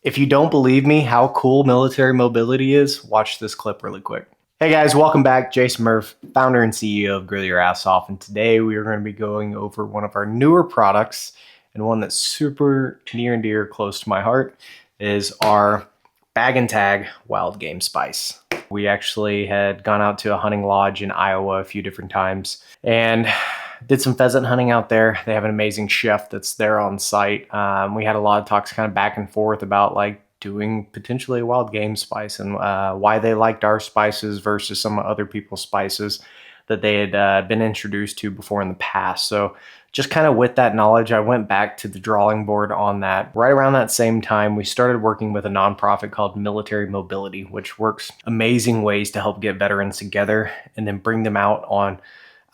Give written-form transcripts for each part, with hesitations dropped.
If you don't believe me how cool military mobility is, watch this clip really quick. Hey guys, welcome back. Jason Murph, founder and CEO of Grill Your Ass Off, and today we are going to be going over one of our newer products, and one that's super near and dear close to my heart is our bag and tag wild game spice. We actually had gone out to a hunting lodge in Iowa a few different times and did some pheasant hunting out there. They have an amazing chef that's there on site. We had a lot of talks kind of back and forth about like doing potentially a wild game spice and why they liked our spices versus some other people's spices that they had been introduced to before in the past. So just kind of with that knowledge, I went back to the drawing board on that. Right around that same time, we started working with a nonprofit called Military Mobility, which works amazing ways to help get veterans together and then bring them out on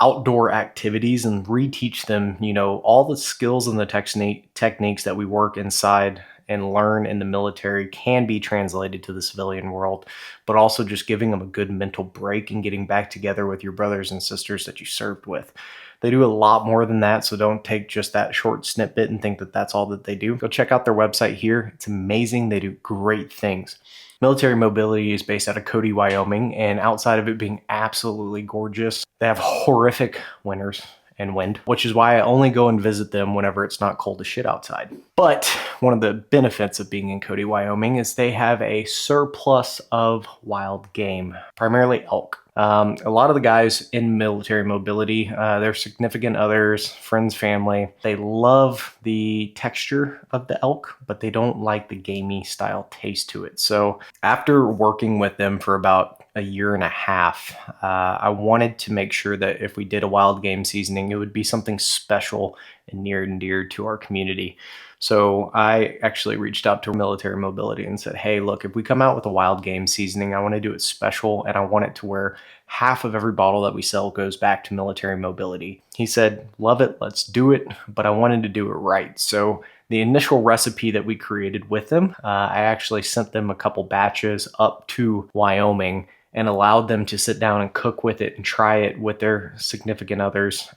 outdoor activities and reteach them, you know, all the skills and the techniques that we work inside and learn in the military can be translated to the civilian world, but also just giving them a good mental break and getting back together with your brothers and sisters that you served with. They do a lot more than that, so don't take just that short snippet and think that that's all that they do. Go check out their website here. It's amazing. They do great things. Military Mobility is based out of Cody, Wyoming, and outside of it being absolutely gorgeous, they have horrific winters and wind, which is why I only go and visit them whenever it's not cold as shit outside. But one of the benefits of being in Cody, Wyoming is they have a surplus of wild game, primarily elk. A lot of the guys in Military Mobility, their significant others, friends, family, they love the texture of the elk, but they don't like the gamey style taste to it. So after working with them for about a year and a half, I wanted to make sure that if we did a wild game seasoning, it would be something special and near and dear to our community. So I actually reached out to Military Mobility and said, hey, look, if we come out with a wild game seasoning, I want to do it special, and I want it to where half of every bottle that we sell goes back to Military Mobility. He said, love it, let's do it, but I wanted to do it right. So the initial recipe that we created with them, I actually sent them a couple batches up to Wyoming and allowed them to sit down and cook with it and try it with their significant others,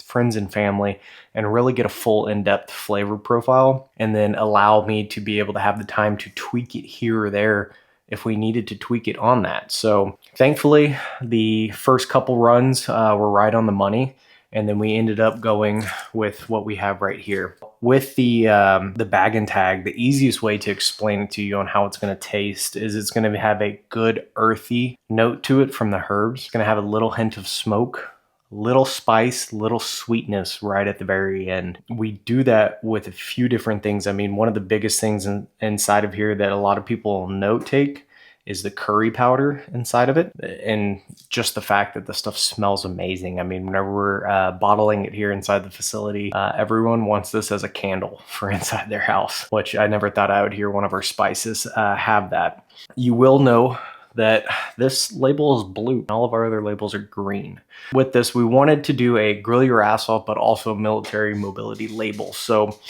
friends and family, and really get a full in-depth flavor profile, and then allow me to be able to have the time to tweak it here or there if we needed to tweak it on that. So thankfully, the first couple runs were right on the money, and then we ended up going with what we have right here. With the bag and tag, the easiest way to explain it to you on how it's going to taste is it's going to have a good earthy note to it from the herbs. It's going to have a little hint of smoke, little spice, little sweetness right at the very end. We do that with a few different things. I mean, one of the biggest things inside of here that a lot of people note take is the curry powder inside of it, and just the fact that the stuff smells amazing. I mean, whenever we're bottling it here inside the facility, everyone wants this as a candle for inside their house, which I never thought I would hear one of our spices have that. You will know that this label is blue. All of our other labels are green. With this, we wanted to do a grill your ass off, but also Military Mobility label. So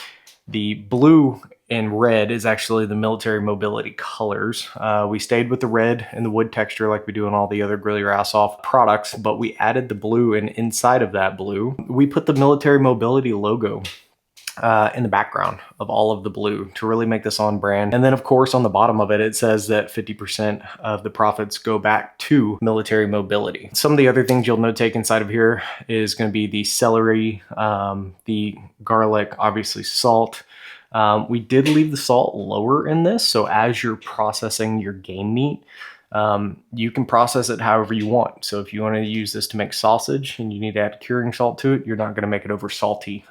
the blue and red is actually the Military Mobility colors. We stayed with the red and the wood texture like we do in all the other grill your ass off products, but we added the blue, and inside of that blue, we put the Military Mobility logo in the background of all of the blue to really make this on brand. And then of course on the bottom of it, it says that 50% of the profits go back to Military Mobility. Some of the other things you'll notate inside of here is going to be the celery, the garlic, obviously salt. We did leave the salt lower in this, so as you're processing your game meat, you can process it however you want. So if you want to use this to make sausage and you need to add curing salt to it, you're not going to make it over salty.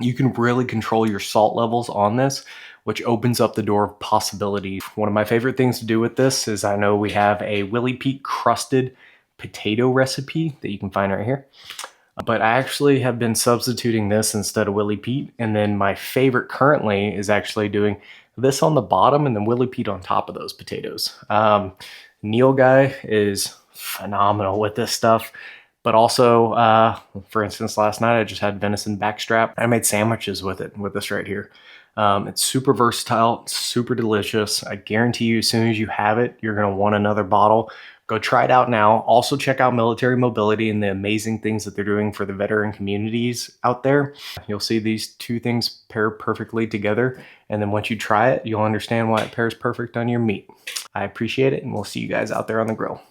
You can really control your salt levels on this, which opens up the door of possibility. One of my favorite things to do with this is I know we have a Willie Pete crusted potato recipe that you can find right here. But I actually have been substituting this instead of Willie Pete. And then my favorite currently is actually doing this on the bottom and then Willie Pete on top of those potatoes. Neil guy is phenomenal with this stuff. But also, for instance, last night I just had venison backstrap. I made sandwiches with it, with this right here. It's super versatile, super delicious. I guarantee you as soon as you have it, you're gonna want another bottle. Go try it out now. Also check out Military Mobility and the amazing things that they're doing for the veteran communities out there. You'll see these two things pair perfectly together. And then once you try it, you'll understand why it pairs perfect on your meat. I appreciate it, and we'll see you guys out there on the grill.